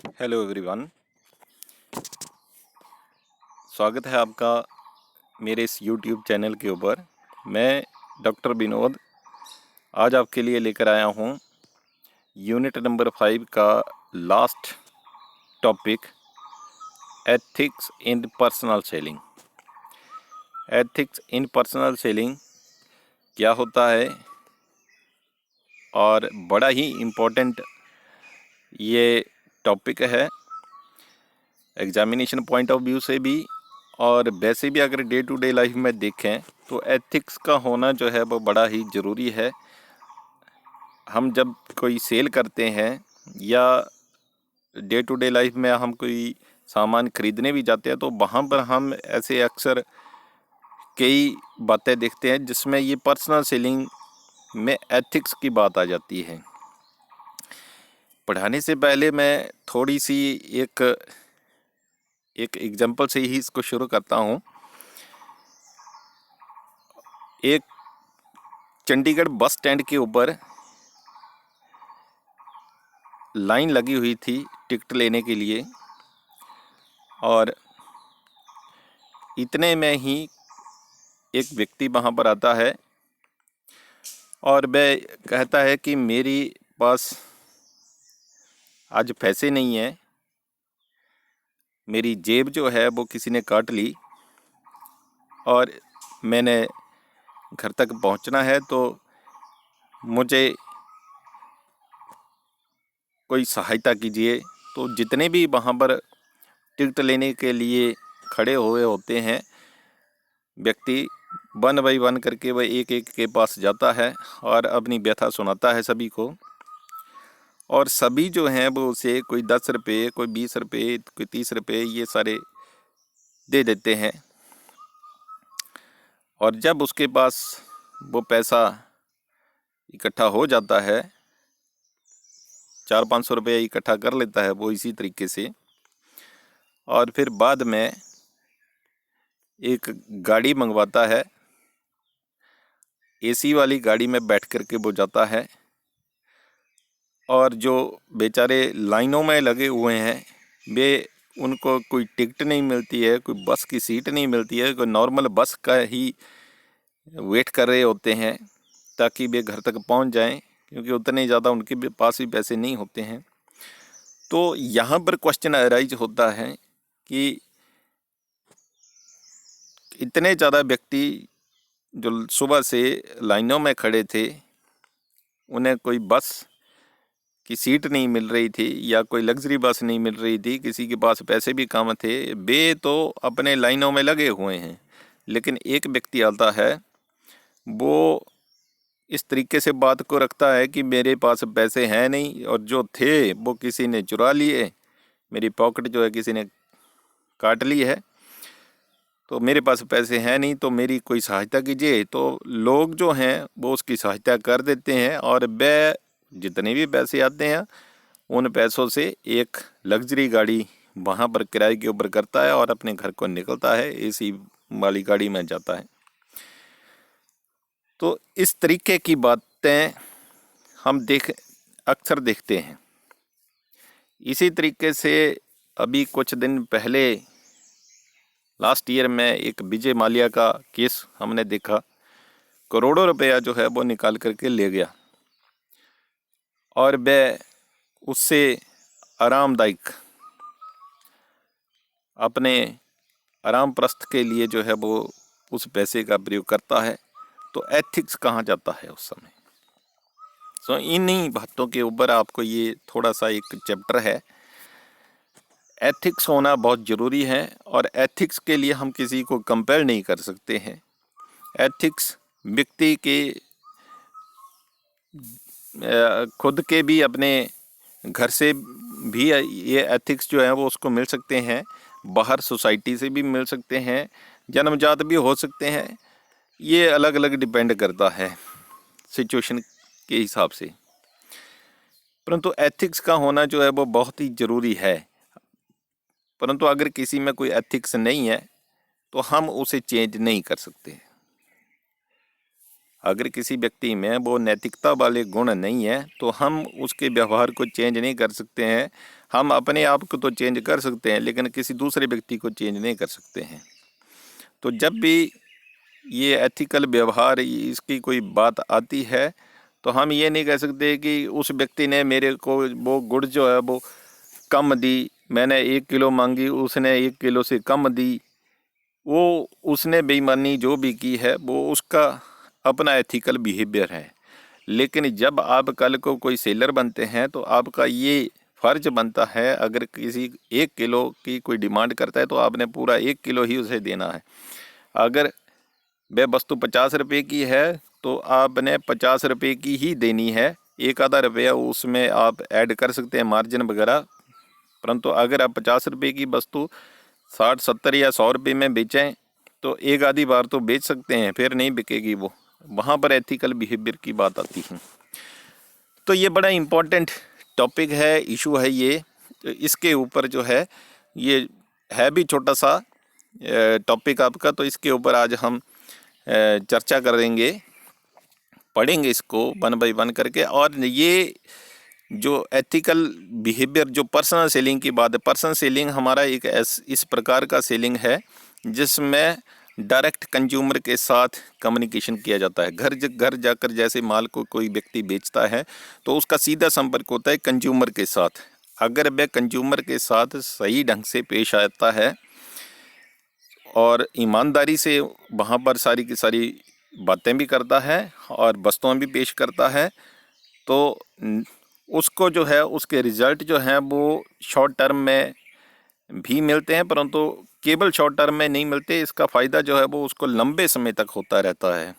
Hello everyone. स्वागत है आपका मेरे इस यूट्यूब चैनल के ऊपर। मैं डॉक्टर विनोद आज आपके लिए लेकर आया हूँ यूनिट नंबर 5 का last topic, ethics in personal selling. Ethics in personal selling क्या होता है और बड़ा ही इम्पोर्टेंट ये टॉपिक है एग्जामिनेशन पॉइंट ऑफ व्यू से भी, और वैसे भी अगर डे टू डे लाइफ में देखें तो एथिक्स का होना जो है वो बड़ा ही ज़रूरी है। हम जब कोई सेल करते हैं या डे टू डे लाइफ में हम कोई सामान खरीदने भी जाते हैं तो वहाँ पर हम ऐसे अक्सर कई बातें देखते हैं जिसमें ये पर्सनल सेलिंग में एथिक्स की बात आ जाती है। पढ़ाने से पहले मैं थोड़ी सी एक एग्जांपल से ही इसको शुरू करता हूँ। एक चंडीगढ़ बस स्टैंड के ऊपर लाइन लगी हुई थी टिकट लेने के लिए, और इतने में ही एक व्यक्ति वहाँ पर आता है और वह कहता है कि मेरी पास आज पैसे नहीं है, मेरी जेब जो है वो किसी ने काट ली और मैंने घर तक पहुँचना है, तो मुझे कोई सहायता कीजिए। तो जितने भी वहाँ पर टिकट लेने के लिए खड़े हुए होते हैं व्यक्ति, वन बाई वन करके वह एक एक के पास जाता है और अपनी व्यथा सुनाता है सभी को। और सभी जो हैं वो उसे कोई 10 रुपये, कोई 20 रुपये, कोई 30 रुपये ये सारे दे देते हैं। और जब उसके पास वो पैसा इकट्ठा हो जाता है, 400-500 रुपये इकट्ठा कर लेता है वो इसी तरीके से, और फिर बाद में एक गाड़ी मंगवाता है। एसी वाली गाड़ी में बैठ करके वो जाता है, और जो बेचारे लाइनों में लगे हुए हैं वे, उनको कोई टिकट नहीं मिलती है, कोई बस की सीट नहीं मिलती है, कोई नॉर्मल बस का ही वेट कर रहे होते हैं ताकि वे घर तक पहुंच जाएं, क्योंकि उतने ज़्यादा उनके पास भी पैसे नहीं होते हैं। तो यहाँ पर क्वेश्चन अराइज होता है कि इतने ज़्यादा व्यक्ति जो सुबह से लाइनों में खड़े थे, उन्हें कोई बस की सीट नहीं मिल रही थी या कोई लग्जरी बस नहीं मिल रही थी, किसी के पास पैसे भी कम थे, वे तो अपने लाइनों में लगे हुए हैं। लेकिन एक व्यक्ति आता है, वो इस तरीके से बात को रखता है कि मेरे पास पैसे हैं नहीं, और जो थे वो किसी ने चुरा लिए, मेरी पॉकेट जो है किसी ने काट ली है, तो मेरे पास पैसे हैं नहीं, तो मेरी कोई सहायता कीजिए। तो लोग जो हैं वो उसकी सहायता कर देते हैं, और वह जितने भी पैसे आते हैं उन पैसों से एक लग्जरी गाड़ी वहाँ पर किराए के ऊपर करता है और अपने घर को निकलता है, एसी वाली गाड़ी में जाता है। तो इस तरीके की बातें हम अक्सर देखते हैं। इसी तरीके से अभी कुछ दिन पहले लास्ट ईयर में एक विजय माल्या का केस हमने देखा। करोड़ों रुपया जो है वो निकाल करके ले गया, और वह उससे आरामदायक अपने आराम प्रस्थ के लिए जो है वो उस पैसे का प्रयोग करता है। तो एथिक्स कहाँ जाता है उस समय। सो इन्हीं बातों के ऊपर आपको ये थोड़ा सा एक चैप्टर है। एथिक्स होना बहुत ज़रूरी है, और एथिक्स के लिए हम किसी को कंपेयर नहीं कर सकते हैं। एथिक्स व्यक्ति के खुद के भी, अपने घर से भी ये एथिक्स जो है वो उसको मिल सकते हैं, बाहर सोसाइटी से भी मिल सकते हैं, जन्मजात भी हो सकते हैं। ये अलग अलग डिपेंड करता है सिचुएशन के हिसाब से। परंतु एथिक्स का होना जो है वो बहुत ही ज़रूरी है। परंतु अगर किसी में कोई एथिक्स नहीं है तो हम उसे चेंज नहीं कर सकते। अगर किसी व्यक्ति में वो नैतिकता वाले गुण नहीं है तो हम उसके व्यवहार को चेंज नहीं कर सकते हैं। हम अपने आप को तो चेंज कर सकते हैं, लेकिन किसी दूसरे व्यक्ति को चेंज नहीं कर सकते हैं। तो जब भी ये एथिकल व्यवहार इसकी कोई बात आती है तो हम ये नहीं कह सकते कि उस व्यक्ति ने मेरे को वो गुड़ जो है वो कम दी, मैंने 1 किलो मांगी उसने 1 किलो से कम दी। वो उसने बेईमानी जो भी की है वो उसका अपना एथिकल बिहेवियर है। लेकिन जब आप कल को कोई सेलर बनते हैं तो आपका ये फ़र्ज बनता है, अगर किसी 1 किलो की कोई डिमांड करता है तो आपने पूरा 1 किलो ही उसे देना है। अगर वह वस्तु 50 रुपये की है तो आपने 50 रुपये की ही देनी है। 1 आधा रुपया उसमें आप ऐड कर सकते हैं मार्जिन वगैरह, परंतु अगर आप 50 रुपये की वस्तु 60, 70 या 100 रुपये में बेचें तो एक आधी बार तो बेच सकते हैं, फिर नहीं बिकेगी वो। वहाँ पर एथिकल बिहेवियर की बात आती है। तो ये बड़ा इम्पोर्टेंट टॉपिक है, इशू है ये। इसके ऊपर जो है ये है भी छोटा सा टॉपिक आपका, तो इसके ऊपर आज हम चर्चा करेंगे, पढ़ेंगे इसको 1 बाय 1 करके। और ये जो एथिकल बिहेवियर जो पर्सनल सेलिंग की बात है, पर्सनल सेलिंग हमारा एक इस प्रकार का सेलिंग है जिसमें डायरेक्ट कंज्यूमर के साथ कम्युनिकेशन किया जाता है। घर जाकर जैसे माल को कोई व्यक्ति बेचता है तो उसका सीधा संपर्क होता है कंज्यूमर के साथ। अगर वह कंज्यूमर के साथ सही ढंग से पेश आता है और ईमानदारी से वहाँ पर सारी की सारी बातें भी करता है और वस्तुएं भी पेश करता है, तो उसको जो है उसके रिज़ल्ट जो हैं वो शॉर्ट टर्म में भी मिलते हैं, परंतु केवल शॉर्ट टर्म में नहीं मिलते। इसका फ़ायदा जो है वो उसको लंबे समय तक होता रहता है।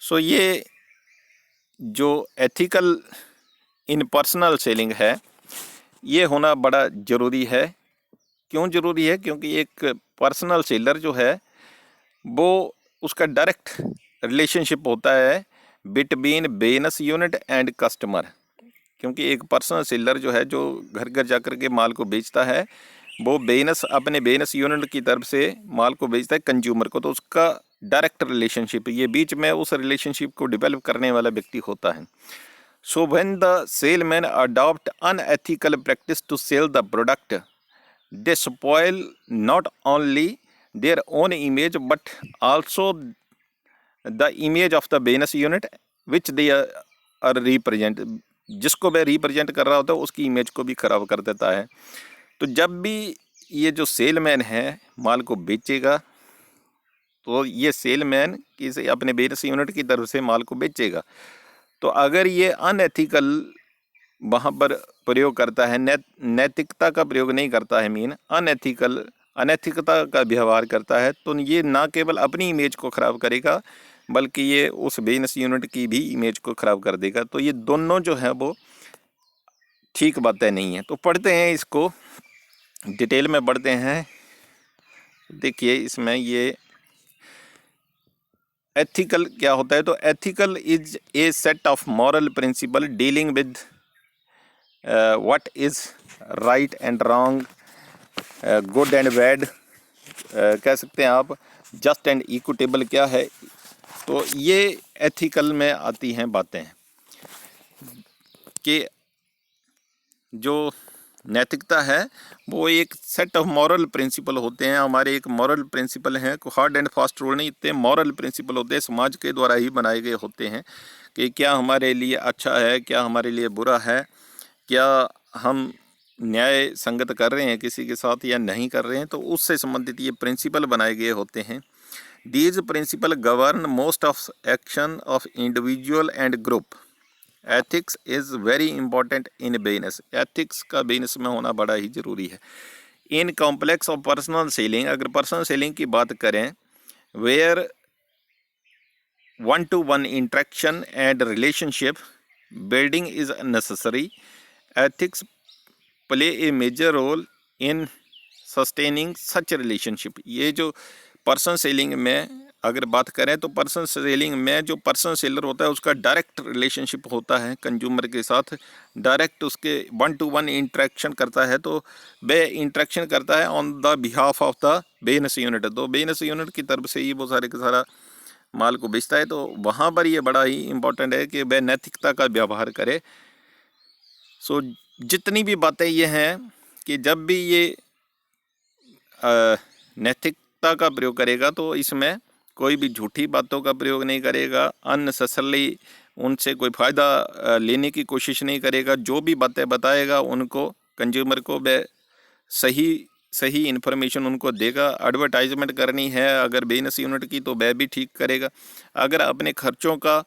सो ये जो एथिकल इन पर्सनल सेलिंग है ये होना बड़ा ज़रूरी है। क्यों ज़रूरी है? क्योंकि एक पर्सनल सेलर जो है वो उसका डायरेक्ट रिलेशनशिप होता है between business unit and customer. क्योंकि एक पर्सनल सेलर जो है जो घर घर जाकर के माल को बेचता है वो अपने बिजनेस यूनिट की तरफ से माल को बेचता है कंज्यूमर को, तो उसका डायरेक्ट रिलेशनशिप, ये बीच में उस रिलेशनशिप को डेवलप करने वाला व्यक्ति होता है। So when the salesman adopt unethical practice to sell the product they spoil not only their own image but also the image of the business unit which they are represent। जिसको वह represent कर रहा होता है उसकी image को भी खराब कर देता है। तो जब भी ये जो सेलमैन है माल को बेचेगा तो ये सेलमैन किसी अपने बिजनेस यूनिट की तरफ से माल को बेचेगा, तो अगर ये अनएथिकल वहाँ पर प्रयोग करता है, नैतिकता का प्रयोग नहीं करता है, अनैतिकता का व्यवहार करता है, तो ये ना केवल अपनी इमेज को ख़राब करेगा बल्कि ये उस बिजनेस यूनिट की भी इमेज को ख़राब कर देगा। तो ये दोनों जो है वो ठीक बातें नहीं है। तो पढ़ते हैं इसको, डिटेल में पढ़ते हैं। देखिए इसमें ये एथिकल क्या होता है। तो ethical is a set of moral principle dealing with what is right and wrong, good and bad, कह सकते हैं आप, just and equitable क्या है। तो ये एथिकल में आती हैं बातें कि जो नैतिकता है वो एक सेट ऑफ मॉरल प्रिंसिपल होते हैं। हमारे एक मॉरल प्रिंसिपल हैं, को हार्ड एंड फास्ट रूल नहीं, इतने मॉरल प्रिंसिपल होते हैं, समाज के द्वारा ही बनाए गए होते हैं कि क्या हमारे लिए अच्छा है, क्या हमारे लिए बुरा है, क्या हम न्याय संगत कर रहे हैं किसी के साथ या नहीं कर रहे हैं। तो उससे संबंधित ये प्रिंसिपल बनाए गए होते हैं। These principle govern most of action of individual and group. Ethics is very important in business. Ethics का बिजनेस में होना बड़ा ही ज़रूरी है। In complex of personal selling, अगर पर्सनल सेलिंग की बात करें, where 1-to-1 interaction and relationship building is necessary, ethics play a major role in sustaining such relationship। ये जो पर्सन सेलिंग में अगर बात करें तो पर्सन सेलिंग में जो पर्सन सेलर होता है उसका डायरेक्ट रिलेशनशिप होता है कंज्यूमर के साथ, डायरेक्ट उसके 1-to-1 इंट्रैक्शन करता है। तो वह इंट्रैक्शन करता है on the behalf of the business unit. तो बिजनेस यूनिट की तरफ से ही वो सारे का सारा माल को बेचता है। तो वहाँ पर ये बड़ा ही इम्पोर्टेंट है कि वह नैतिकता का व्यवहार करे। सो जितनी भी बातें ये हैं कि जब भी ये नैतिकता का प्रयोग करेगा तो इसमें कोई भी झूठी बातों का प्रयोग नहीं करेगा, अननेसेसरली उनसे कोई फ़ायदा लेने की कोशिश नहीं करेगा। जो भी बातें बताएगा उनको, कंज्यूमर को वह सही सही इन्फॉर्मेशन उनको देगा। एडवर्टाइजमेंट करनी है अगर बिजनेस यूनिट की तो वह भी ठीक करेगा। अगर अपने खर्चों का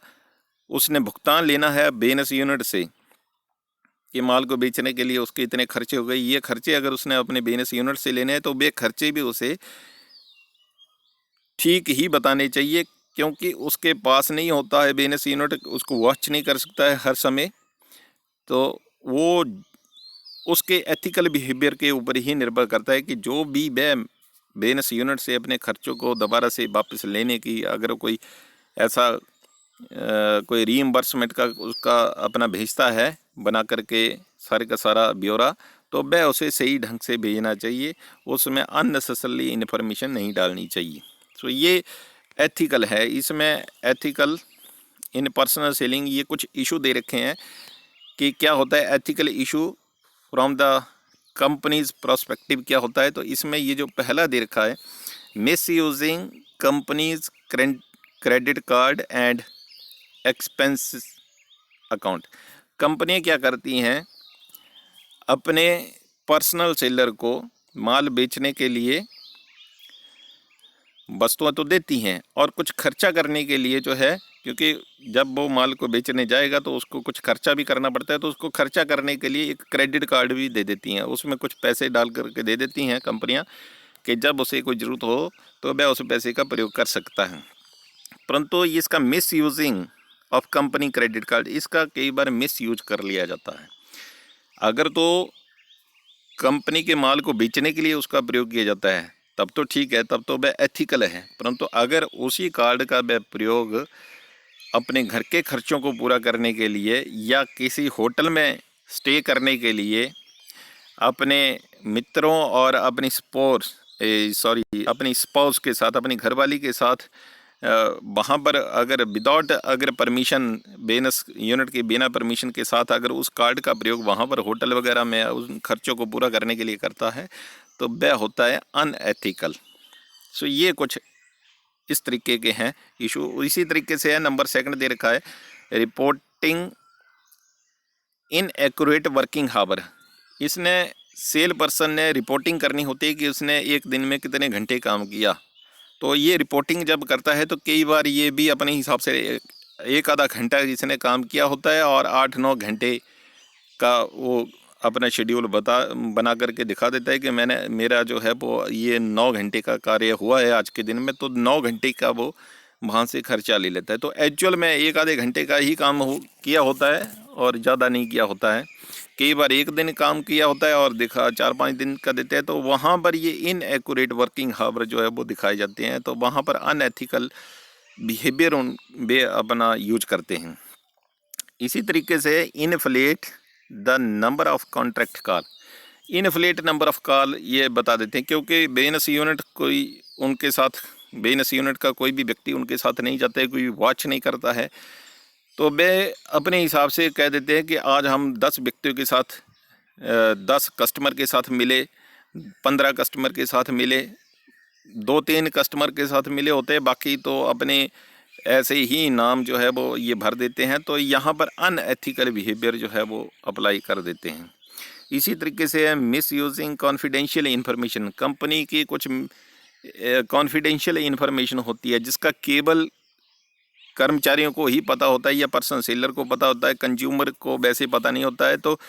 उसने भुगतान लेना है बिजनेस यूनिट से कि माल को बेचने के लिए उसके इतने खर्चे हो गए, ये खर्चे अगर उसने अपने बिजनेस यूनिट से लेने हैं तो वे खर्चे भी उसे ठीक ही बताने चाहिए, क्योंकि उसके पास नहीं होता है बिजनेस यूनिट, उसको वॉच नहीं कर सकता है हर समय। तो वो उसके एथिकल बिहेवियर के ऊपर ही निर्भर करता है कि जो भी वह बिजनेस यूनिट से अपने खर्चों को दोबारा से वापस लेने की अगर कोई ऐसा कोई रीइंबर्समेंट का उसका अपना भेजता है बना करके सारे का सारा ब्यौरा, तो वह उसे सही ढंग से भेजना चाहिए, उसमें अननेसेसरली इन्फॉर्मेशन नहीं डालनी चाहिए। तो ये एथिकल है। इसमें एथिकल इन पर्सनल सेलिंग ये कुछ इशू दे रखे हैं कि क्या होता है ethical issue from the companies prospective क्या होता है। तो इसमें ये जो पहला दे रखा है, miss using companies credit card and expense account. कंपनियां क्या करती हैं, अपने पर्सनल सेलर को माल बेचने के लिए वस्तुएं तो देती हैं और कुछ खर्चा करने के लिए जो है, क्योंकि जब वो माल को बेचने जाएगा तो उसको कुछ खर्चा भी करना पड़ता है, तो उसको खर्चा करने के लिए एक क्रेडिट कार्ड भी दे देती हैं, उसमें कुछ पैसे डाल करके दे देती हैं कंपनियां कि जब उसे कोई ज़रूरत हो तो वह उस पैसे का प्रयोग कर सकता है। परंतु इसका miss using of company credit card, इसका कई बार मिस यूज कर लिया जाता है। अगर तो कंपनी के माल को बेचने के लिए उसका प्रयोग किया जाता है तब तो ठीक है, तब तो वह एथिकल है। परंतु अगर उसी कार्ड का वह प्रयोग अपने घर के खर्चों को पूरा करने के लिए या किसी होटल में स्टे करने के लिए, अपने मित्रों और अपनी अपनी स्पाउस के साथ, अपनी घरवाली के साथ वहाँ पर अगर विदाउट अगर परमिशन, बिजनेस यूनिट के बिना परमिशन के साथ अगर उस कार्ड का प्रयोग वहाँ पर होटल वगैरह में उन खर्चों को पूरा करने के लिए करता है तो वह होता है अनएथिकल। सो ये कुछ इस तरीके के हैं इशू। इसी तरीके से है नंबर सेकंड दे रखा है, रिपोर्टिंग इनएक्यूरेट वर्किंग हावर। इसने सेल पर्सन ने रिपोर्टिंग करनी होती है कि उसने एक दिन में कितने घंटे काम किया। तो ये रिपोर्टिंग जब करता है तो कई बार ये भी अपने हिसाब से एक आधा घंटा इसने काम किया होता है और 8-9 घंटे का वो अपना शेड्यूल बना करके दिखा देता है कि मेरा जो है वो ये 9 घंटे का कार्य हुआ है आज के दिन में, तो 9 घंटे का वो वहाँ से खर्चा ले लेता है। तो एक्चुअल में एक आधे घंटे का ही काम किया होता है और ज़्यादा नहीं किया होता है। कई बार एक दिन काम किया होता है और दिखा 4-5 दिन का देते हैं, तो वहाँ पर ये इनएक्यूरेट वर्किंग हावर जो है वो दिखाए जाते हैं। तो वहाँ पर अनएथिकल बिहेवियर वे अपना यूज करते हैं। इसी तरीके से inflate the number of contract call. Inflate number of call ये बता देते हैं, क्योंकि बिजनेस यूनिट कोई उनके साथ, बिजनेस यूनिट का कोई भी व्यक्ति उनके साथ नहीं जाता है, कोई वॉच नहीं करता है, तो वे अपने हिसाब से कह देते हैं कि आज हम 10 व्यक्तियों के साथ 10 कस्टमर के साथ मिले, 15 कस्टमर के साथ मिले, 2-3 कस्टमर के साथ मिले होते हैं, बाकी तो अपने ऐसे ही नाम जो है वो ये भर देते हैं। तो यहाँ पर अनएथिकल बिहेवियर जो है वो अप्लाई कर देते हैं। इसी तरीके से miss using confidential information. Company की कुछ कॉन्फिडेंशियल इन्फॉर्मेशन होती है जिसका केवल कर्मचारियों को ही पता होता है या पर्सन सेलर को पता होता है, कंज्यूमर को वैसे पता नहीं होता है। तो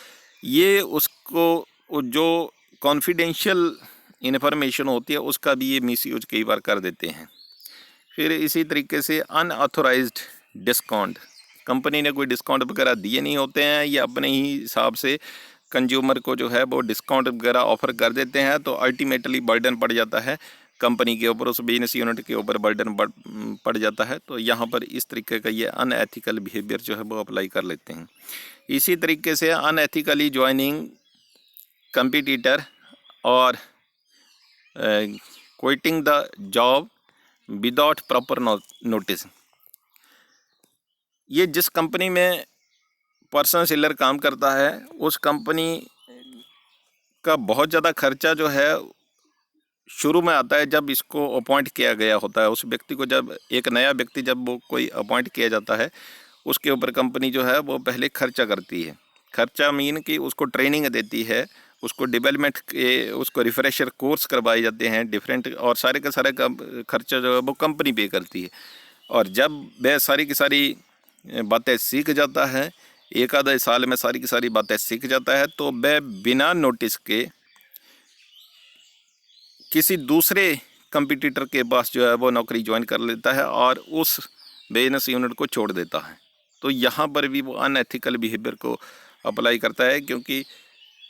ये उसको जो कॉन्फिडेंशियल इन्फॉर्मेशन होती है उसका भी ये मिसयूज कई बार कर देते हैं। फिर इसी तरीके से अनऑथोराइज्ड डिस्काउंट। कंपनी ने कोई डिस्काउंट वगैरह दिए नहीं होते हैं, या अपने ही हिसाब से कंज्यूमर को जो है वो डिस्काउंट वगैरह ऑफर कर देते हैं, तो अल्टीमेटली बर्डन पड़ जाता है कंपनी के ऊपर, उस बिजनेस यूनिट के ऊपर बर्डन पड़ जाता है। तो यहाँ पर इस तरीके का ये अनएथिकल बिहेवियर जो है वो अप्लाई कर लेते हैं। इसी तरीके से अनएथिकली ज्वाइनिंग कंपटीटर और quitting the job without proper notice. ये जिस कंपनी में पर्सनल सेलर काम करता है उस कंपनी का बहुत ज़्यादा खर्चा जो है शुरू में आता है जब इसको अपॉइंट किया गया होता है। उस व्यक्ति को जब एक नया व्यक्ति जब वो कोई अपॉइंट किया जाता है उसके ऊपर कंपनी जो है वो पहले खर्चा करती है। खर्चा मीन कि उसको ट्रेनिंग देती है, उसको डेवलपमेंट के उसको रिफ्रेशर कोर्स करवाए जाते हैं डिफरेंट, और सारे का सारा खर्चा जो है वो कंपनी पे करती है। और जब वह सारी की सारी बातें सीख जाता है, एक आधे साल में सारी की सारी बातें सीख जाता है, तो वह बिना नोटिस के किसी दूसरे कंपटीटर के पास जो है वो नौकरी ज्वाइन कर लेता है और उस बिजनेस यूनिट को छोड़ देता है। तो यहाँ पर भी वो अनएथिकल बिहेवियर को अप्लाई करता है, क्योंकि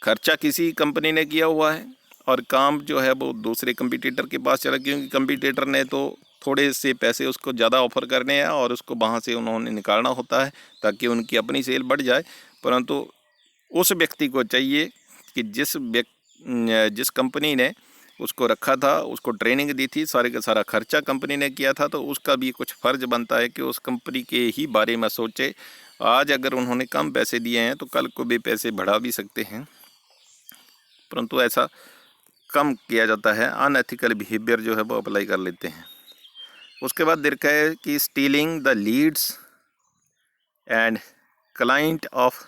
खर्चा किसी कंपनी ने किया हुआ है और काम जो है वो दूसरे कंपटीटर के पास चला, क्योंकि कंपटीटर ने तो थोड़े से पैसे उसको ज़्यादा ऑफर करने हैं और उसको वहाँ से उन्होंने निकालना होता है ताकि उनकी अपनी सेल बढ़ जाए। परंतु उस व्यक्ति को चाहिए कि जिस कंपनी ने उसको रखा था, उसको ट्रेनिंग दी थी, सारे का सारा खर्चा कंपनी ने किया था, तो उसका भी कुछ फ़र्ज बनता है कि उस कंपनी के ही बारे में सोचे। आज अगर उन्होंने कम पैसे दिए हैं तो कल को भी पैसे बढ़ा भी सकते हैं, परंतु ऐसा कम किया जाता है। अनएथिकल बिहेवियर जो है वो अप्लाई कर लेते हैं। उसके बाद देखा है कि stealing the leads and client of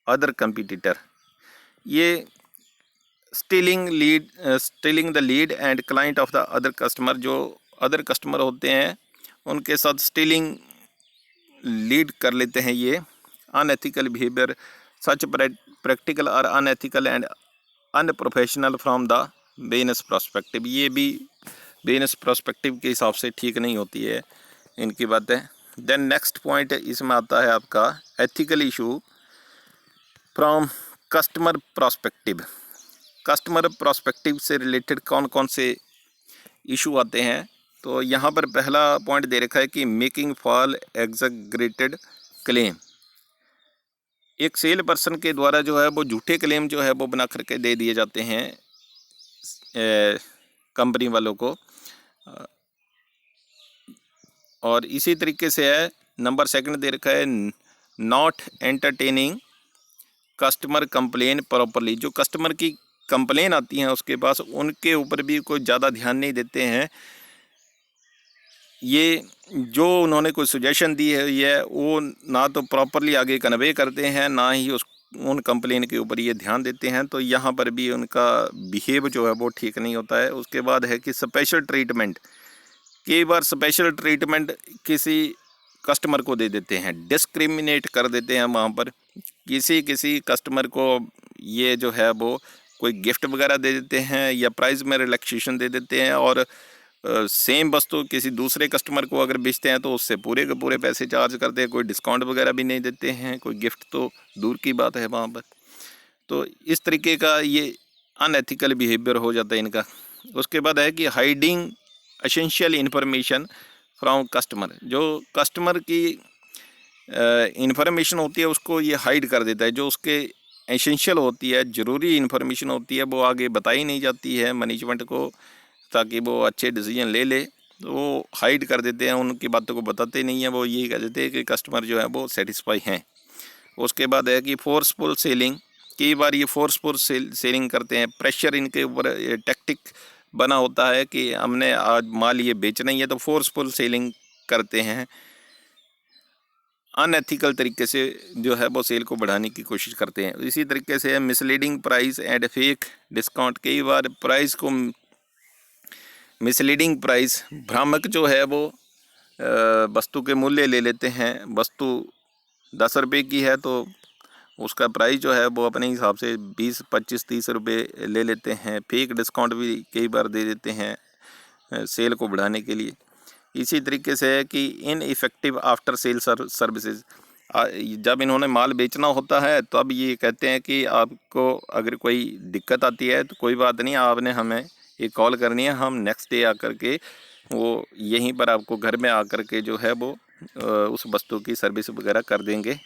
other competitor. ये stealing the lead and client of the other customer, जो अदर कस्टमर होते हैं उनके साथ स्टीलिंग लीड कर लेते हैं। ये अनएथिकल बिहेवियर सच प्रैक्टिकल और unethical and unprofessional from the business prospective. ये भी बिजनेस प्रोस्पेक्टिव के हिसाब से ठीक नहीं होती है इनकी बातें। देन नेक्स्ट पॉइंट इसमें आता है आपका ethical issue from customer prospective. Customer prospective से रिलेटेड कौन कौन से इशू आते हैं, तो यहाँ पर पहला पॉइंट दे रखा है कि मेकिंग फॉल एग्जैगरेटेड क्लेम। एक सेल पर्सन के द्वारा जो है वो झूठे क्लेम जो है वो बना करके दे दिए जाते हैं कंपनी वालों को। और इसी तरीके से है नंबर सेकंड दे रखा है not entertaining customer complain properly. जो कस्टमर की कंप्लेन आती हैं उसके पास, उनके ऊपर भी कोई ज़्यादा ध्यान नहीं देते हैं। ये जो उन्होंने कोई सजेशन दी है ये वो ना तो प्रॉपरली आगे कन्वे करते हैं, ना ही उन कंप्लेन के ऊपर ये ध्यान देते हैं। तो यहाँ पर भी उनका बिहेव जो है वो ठीक नहीं होता है। उसके बाद है कि स्पेशल ट्रीटमेंट। कई बार स्पेशल ट्रीटमेंट किसी कस्टमर को दे देते हैं, डिस्क्रिमिनेट कर देते हैं। वहाँ पर किसी कस्टमर को ये जो है वो कोई गिफ्ट वगैरह दे देते हैं या प्राइस में रिलैक्सेशन दे देते हैं, और सेम वस्तु किसी दूसरे कस्टमर को अगर बेचते हैं तो उससे पूरे के पूरे पैसे चार्ज करते हैं, कोई डिस्काउंट वगैरह भी नहीं देते हैं, कोई गिफ्ट तो दूर की बात है वहाँ पर। तो इस तरीके का ये अनएथिकल बिहेवियर हो जाता है इनका। उसके बाद है कि hiding essential information from customer. जो कस्टमर की इन्फॉर्मेशन होती है उसको ये हाइड कर देता है। जो उसके एसेंशियल होती है, ज़रूरी इन्फॉर्मेशन होती है, वो आगे बताई नहीं जाती है मैनेजमेंट को ताकि वो अच्छे डिसीजन ले ले, तो वो हाइड कर देते हैं, उनकी बातों को बताते नहीं हैं। वो यही कह देते हैं कि कस्टमर जो है वो सेटिस्फाई हैं। उसके बाद है कि फोर्सफुल सेलिंग। कई बार ये फोर्सफुल सेलिंग करते हैं, प्रेशर इनके ऊपर टैक्टिक बना होता है कि हमने आज माल ये बेचना ही है, तो फोर्सफुल सेलिंग करते हैं। अनएथिकल तरीके से जो है वो सेल को बढ़ाने की कोशिश करते हैं। इसी तरीके से misleading price and fake discount. कई बार प्राइस को मिसलीडिंग प्राइस, भ्रामक जो है वो वस्तु के मूल्य ले लेते हैं। वस्तु 10 रुपये की है तो उसका प्राइस जो है वो अपने हिसाब से 20, 25, 30 रुपये ले लेते हैं। फेक डिस्काउंट भी कई बार दे देते हैं सेल को बढ़ाने के लिए। इसी तरीके से है कि इनइफेक्टिव आफ्टर सेल सर्विसेज। जब इन्होंने माल बेचना होता है तो अब ये कहते हैं कि आपको अगर कोई दिक्कत आती है तो कोई बात नहीं, आपने हमें एक कॉल करनी है, हम नेक्स्ट डे आकर के वो यहीं पर आपको घर में आकर के जो है वो उस वस्तु की सर्विस वगैरह कर देंगे।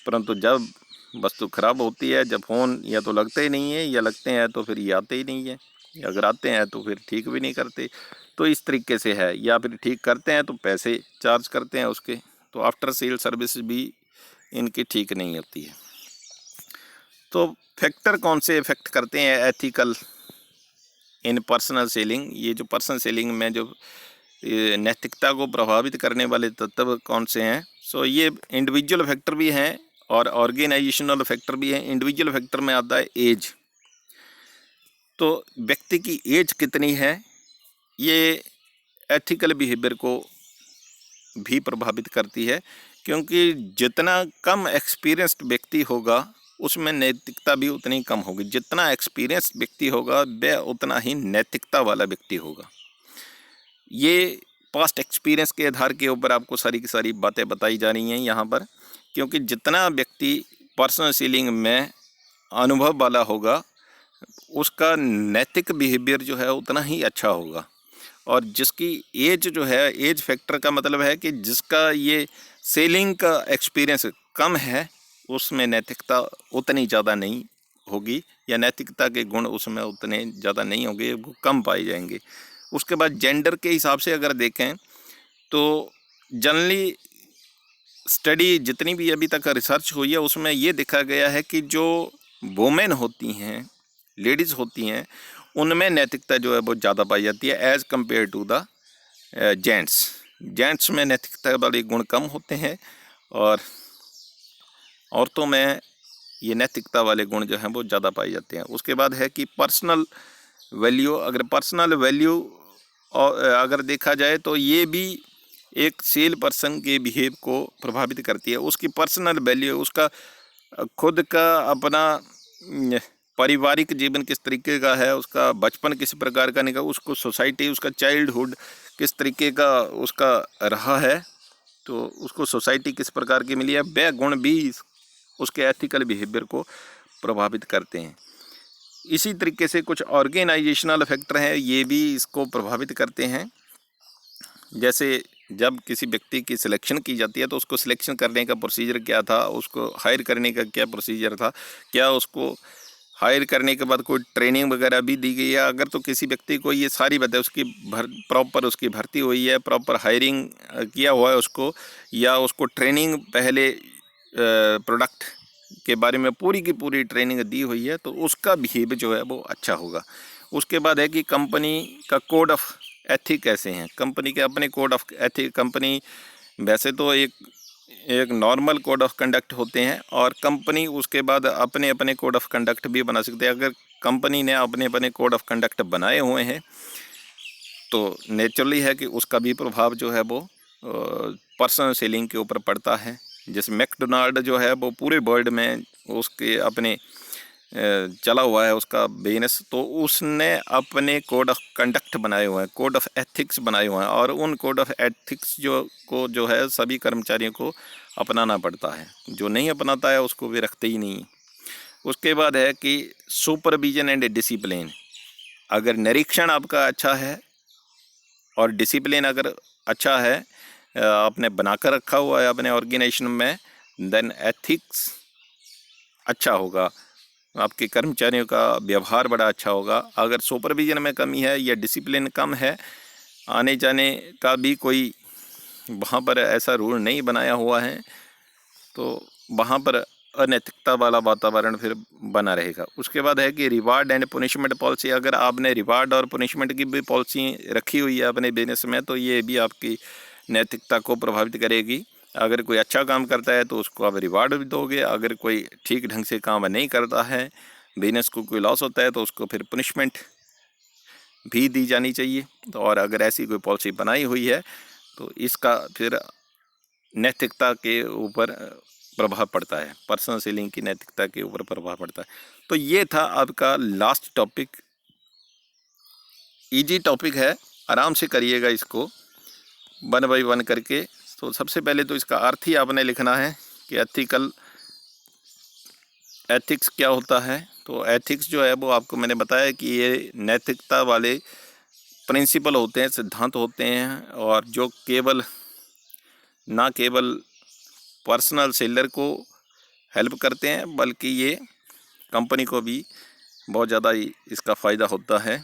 परंतु जब वस्तु ख़राब होती है, जब फ़ोन या तो लगते ही नहीं है या लगते हैं तो फिर ये आते ही नहीं है, अगर आते हैं तो फिर ठीक भी नहीं करते। तो इस तरीके से है, या फिर ठीक करते हैं तो पैसे चार्ज करते हैं उसके। तो आफ्टर सेल सर्विस भी इनकी ठीक नहीं होती है। तो फैक्टर कौन से इफेक्ट करते हैं एथिकल इन पर्सनल सेलिंग? ये जो पर्सनल सेलिंग में जो नैतिकता को प्रभावित करने वाले तत्व कौन से हैं? सो ये इंडिविजुअल फैक्टर भी हैं और ऑर्गेनाइजेशनल फैक्टर भी हैं। इंडिविजुअल फैक्टर में आता है एज। तो व्यक्ति की एज कितनी है ये एथिकल बिहेवियर को भी प्रभावित करती है, क्योंकि जितना कम एक्सपीरियंस्ड व्यक्ति होगा उसमें नैतिकता भी उतनी कम होगी। जितना एक्सपीरियंस्ड व्यक्ति होगा वह उतना ही नैतिकता वाला व्यक्ति होगा। ये पास्ट एक्सपीरियंस के आधार के ऊपर आपको सारी की सारी बातें बताई जा रही हैं यहाँ पर, क्योंकि जितना व्यक्ति पर्सनल सेलिंग में अनुभव वाला होगा उसका नैतिक बिहेवियर जो है उतना ही अच्छा होगा। और जिसकी एज जो है, एज फैक्टर का मतलब है कि जिसका ये सेलिंग का एक्सपीरियंस कम है उसमें नैतिकता उतनी ज़्यादा नहीं होगी, या नैतिकता के गुण उसमें उतने ज़्यादा नहीं होंगे, वो कम पाए जाएंगे। उसके बाद जेंडर के हिसाब से अगर देखें तो जनरली स्टडी जितनी भी अभी तक रिसर्च हुई है उसमें ये देखा गया है कि जो वुमेन होती हैं, लेडीज़ होती हैं, उनमें नैतिकता जो है वो ज़्यादा पाई जाती है as compare to the gents. Gents में नैतिकता वाले गुण कम होते हैं और औरतों में ये नैतिकता वाले गुण जो हैं वो ज़्यादा पाए जाते हैं। उसके बाद है कि पर्सनल वैल्यू। अगर पर्सनल वैल्यू अगर देखा जाए तो ये भी एक सेल पर्सन के बिहेव को प्रभावित करती है। उसकी पर्सनल वैल्यू, उसका खुद का अपना पारिवारिक जीवन किस तरीके का है, उसका बचपन किस प्रकार का निकला, उसको सोसाइटी, उसका चाइल्डहुड किस तरीके का उसका रहा है, तो उसको सोसाइटी किस प्रकार की मिली है, वह गुण भी उसके एथिकल बिहेवियर को प्रभावित करते हैं। इसी तरीके से कुछ ऑर्गेनाइजेशनल फैक्टर हैं, ये भी इसको प्रभावित करते हैं। जैसे जब किसी व्यक्ति की सिलेक्शन की जाती है तो उसको सिलेक्शन करने का प्रोसीजर क्या था, उसको हायर करने का क्या प्रोसीजर था, क्या उसको हायर करने के बाद कोई ट्रेनिंग वगैरह भी दी गई है। अगर तो किसी व्यक्ति को ये सारी बातें, उसकी प्रॉपर उसकी भर्ती हुई है, प्रॉपर हायरिंग किया हुआ है उसको, या उसको ट्रेनिंग पहले प्रोडक्ट के बारे में पूरी की पूरी ट्रेनिंग दी हुई है, तो उसका बिहेवियर जो है वो अच्छा होगा। उसके बाद है कि कंपनी का कोड ऑफ एथिक कैसे हैं। कंपनी के अपने कोड ऑफ एथिक, कंपनी वैसे तो एक नॉर्मल कोड ऑफ कंडक्ट होते हैं और कंपनी उसके बाद अपने अपने कोड ऑफ कंडक्ट भी बना सकते हैं। अगर कंपनी ने अपने अपने कोड ऑफ कंडक्ट बनाए हुए हैं तो नेचुरली है कि उसका भी प्रभाव जो है वो पर्सनल सेलिंग के ऊपर पड़ता है। जैसे मैकडोनाल्ड जो है वो पूरे वर्ल्ड में उसके अपने चला हुआ है उसका बिजनेस, तो उसने अपने कोड ऑफ कंडक्ट बनाए हुए हैं, कोड ऑफ एथिक्स बनाए हुए हैं, और उन कोड ऑफ एथिक्स जो है सभी कर्मचारियों को अपनाना पड़ता है। जो नहीं अपनाता है उसको वे रखते ही नहीं। उसके बाद है कि सुपरविजन एंड डिसिप्लिन। अगर निरीक्षण आपका अच्छा है और डिसिप्लिन अगर अच्छा है, आपने बनाकर रखा हुआ है अपने ऑर्गेनाइजेशन में, देन एथिक्स अच्छा होगा, आपके कर्मचारियों का व्यवहार बड़ा अच्छा होगा। अगर सुपरविजन में कमी है या डिसिप्लिन कम है, आने जाने का भी कोई वहाँ पर ऐसा रूल नहीं बनाया हुआ है, तो वहाँ पर अनैतिकता वाला वातावरण फिर बना रहेगा। उसके बाद है कि रिवार्ड एंड पुनिशमेंट पॉलिसी। अगर आपने रिवार्ड और पुनिशमेंट की भी पॉलिसी रखी हुई है अपने बिजनेस में, तो ये भी आपकी नैतिकता को प्रभावित करेगी। अगर कोई अच्छा काम करता है तो उसको आप रिवार्ड भी दोगे, अगर कोई ठीक ढंग से काम नहीं करता है, बिजनेस को कोई लॉस होता है, तो उसको फिर पनिशमेंट भी दी जानी चाहिए। तो और अगर ऐसी कोई पॉलिसी बनाई हुई है तो इसका फिर नैतिकता के ऊपर प्रभाव पड़ता है, पर्सनल सेलिंग की नैतिकता के ऊपर प्रभाव पड़ता है। तो ये था आपका लास्ट टॉपिक। इजी टॉपिक है, आराम से करिएगा इसको 1 बाय 1 करके। तो सबसे पहले तो इसका अर्थ ही आपने लिखना है कि एथिक्स क्या होता है। तो एथिक्स जो है वो आपको मैंने बताया कि ये नैतिकता वाले प्रिंसिपल होते हैं, सिद्धांत होते हैं, और जो ना केवल पर्सनल सेलर को हेल्प करते हैं बल्कि ये कंपनी को भी बहुत ज़्यादा इसका फ़ायदा होता है।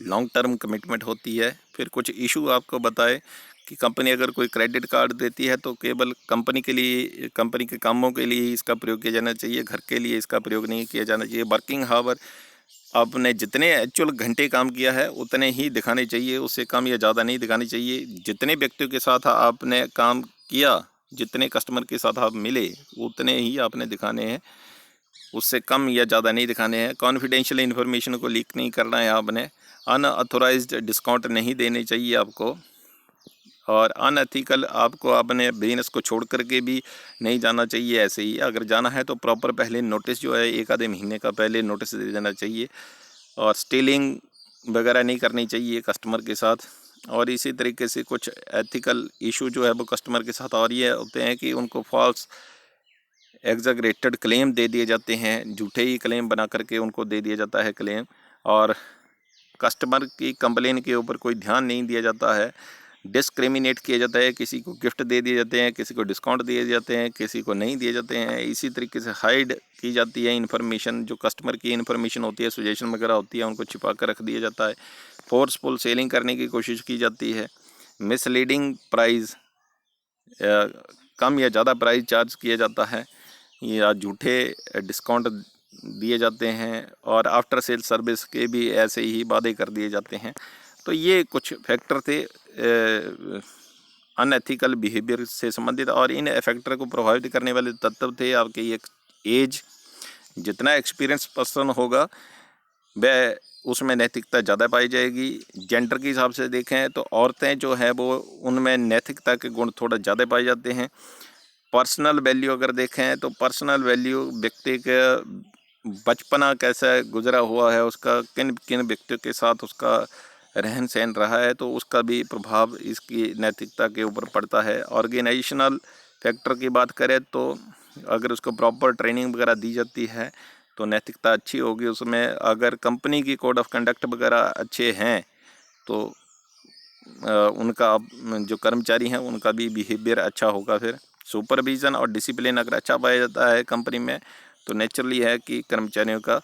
लॉन्ग टर्म कमिटमेंट होती है। फिर कुछ इशू आपको बताए कि कंपनी अगर कोई क्रेडिट कार्ड देती है तो केवल कंपनी के लिए, कंपनी के कामों के लिए ही इसका प्रयोग किया जाना चाहिए, घर के लिए इसका प्रयोग नहीं किया जाना चाहिए। वर्किंग हावर आपने जितने एक्चुअल घंटे काम किया है उतने ही दिखाने चाहिए, उससे कम या ज़्यादा नहीं दिखाने चाहिए। जितने व्यक्तियों के साथ आपने काम किया, जितने कस्टमर के साथ आप मिले, उतने ही आपने दिखाने हैं, उससे कम या ज़्यादा नहीं दिखाने हैं। कॉन्फिडेंशियल इन्फॉर्मेशन को लीक नहीं करना है आपने। अनऑथोराइज्ड डिस्काउंट नहीं देने चाहिए आपको, और अनएथिकल आपको अपने बिजनेस को छोड़ करके भी नहीं जाना चाहिए ऐसे ही। अगर जाना है तो प्रॉपर पहले नोटिस जो है 1 आधे महीने का पहले नोटिस दे देना चाहिए, और स्टीलिंग वगैरह नहीं करनी चाहिए कस्टमर के साथ। और इसी तरीके से कुछ एथिकल इशू जो है वो कस्टमर के साथ और ये होते हैं कि उनको फॉल्स एग्जैगरेटेड क्लेम दे दिए जाते हैं, झूठे ही क्लेम बना करके उनको दे दिया जाता है क्लेम, और कस्टमर की कंप्लेन के ऊपर कोई ध्यान नहीं दिया जाता है। डिस्क्रिमिनेट किया जाता है, किसी को गिफ्ट दे दिए जाते हैं, किसी को डिस्काउंट दिए जाते हैं, किसी को नहीं दिए जाते हैं। इसी तरीके से हाइड की जाती है इन्फॉर्मेशन, जो कस्टमर की इन्फॉर्मेशन होती है, सजेशन वगैरह होती है, उनको छिपा कर रख दिया जाता है। फोर्सफुल सेलिंग करने की कोशिश की जाती है। मिसलीडिंग प्राइस, कम या ज़्यादा प्राइस चार्ज किया जाता है, या झूठे डिस्काउंट दिए जाते हैं, और आफ्टर सेल सर्विस के भी ऐसे ही वादे कर दिए जाते हैं। तो ये कुछ फैक्टर थे अनएथिकल बिहेवियर से संबंधित, और इन फैक्टर को प्रभावित करने वाले तत्व थे आपके एक एज। जितना एक्सपीरियंस पर्सन होगा वह उसमें नैतिकता ज़्यादा पाई जाएगी। जेंडर के हिसाब से देखें तो औरतें जो है वो उनमें नैतिकता के गुण थोड़ा ज़्यादा पाए जाते हैं। पर्सनल वैल्यू अगर देखें तो पर्सनल वैल्यू व्यक्ति के बचपना कैसा गुजरा हुआ है, उसका किन किन व्यक्तियों के साथ उसका रहन सहन रहा है, तो उसका भी प्रभाव इसकी नैतिकता के ऊपर पड़ता है। ऑर्गेनाइजेशनल फैक्टर की बात करें तो अगर उसको प्रॉपर ट्रेनिंग वगैरह दी जाती है तो नैतिकता अच्छी होगी उसमें। अगर कंपनी की कोड ऑफ कंडक्ट वगैरह अच्छे हैं तो उनका जो कर्मचारी हैं उनका भी बिहेवियर अच्छा होगा। फिर सुपरविज़न और डिसिप्लिन अगर अच्छा पाया जाता है कंपनी में तो नेचुरली है कि कर्मचारियों का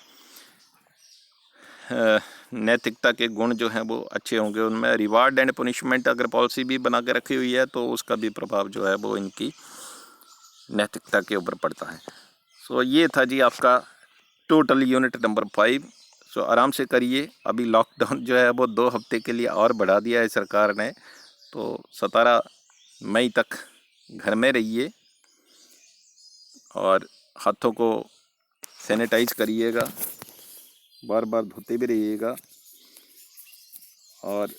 नैतिकता के गुण जो हैं वो अच्छे होंगे उनमें। रिवार्ड एंड पनिशमेंट अगर पॉलिसी भी बना के रखी हुई है तो उसका भी प्रभाव जो है वो इनकी नैतिकता के ऊपर पड़ता है। सो ये था जी आपका टोटल यूनिट नंबर 5। सो आराम से करिए। अभी लॉकडाउन जो है वो 2 हफ्ते के लिए और बढ़ा दिया है सरकार ने, तो 17 मई तक घर में रहिए और हाथों को सैनिटाइज करिएगा, बार बार धोते भी रहिएगा, और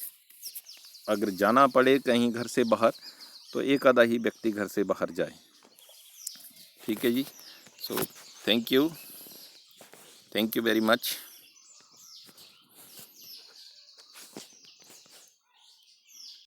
अगर जाना पड़े कहीं घर से बाहर तो एक आधा ही व्यक्ति घर से बाहर जाए। ठीक है जी। So thank you very much.